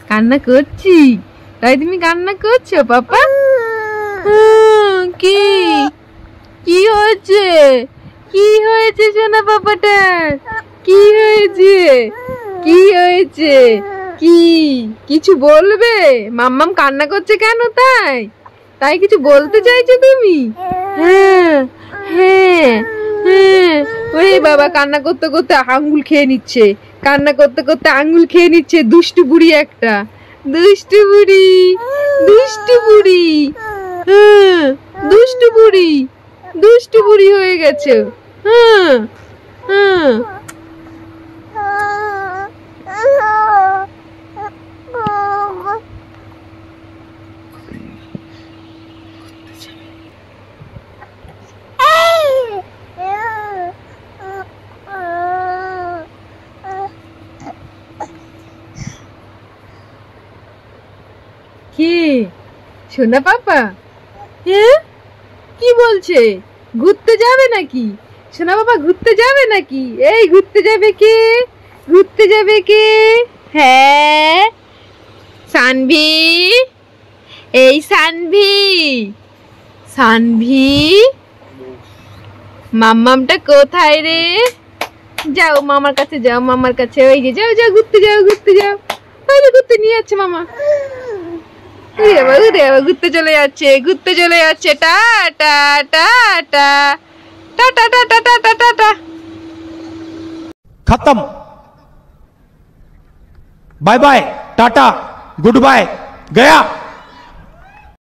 কান্না করছি? তাই তুমি কান্না করছো পাপা? কি কি হয়েছে? কি হয়েছে সোনা পাপাটার? কি হয়েছে? কি হয়েছে? কি কিছু বলবে? মাম্মাম কান্না করছে কেন? তাই তাই কিছু বলতে চাইছো তুমি? হ্যাঁ হ্যাঁ হ্যাঁ। ওরে বাবা, কান্না করতে করতে আঙ্গুল খেয়ে নিচ্ছে, কান্না করতে করতে আঙ্গুল খেয়ে নিচ্ছে। দুষ্টু বুড়ি একটা, দুষ্টু বুড়ি, দুষ্টু বুড়ি। হ্যাঁ, দুষ্টু বুড়ি, দুষ্টু বুড়ি হয়ে গেছে। হ্যাঁ হ্যাঁ। কি সোনা পাপা? হ্যাঁ, কি বলছে? ঘুরতে যাবে নাকি সোনা বাবা? ঘুরতে যাবে নাকি? এই ঘুরতে যাবে কে? ঘুরতে যাবে কে? হ্যাঁ, সানভি। এই সানভি, সানভি মাম্মামটা কোথায় রে? যাও মামার কাছে, যাও মামার কাছে। ওই যে যাও যাও, ঘুরতে যাও, ঘুরতে যাও। ওই যে ঘুরতে নিয়ে যাচ্ছে মামা। ঘুরতে চলে যাচ্ছে, ঘুরতে চলে যাচ্ছে। Tata tata tata tata tata tata. खत्म। Bye bye, tata, goodbye, गया।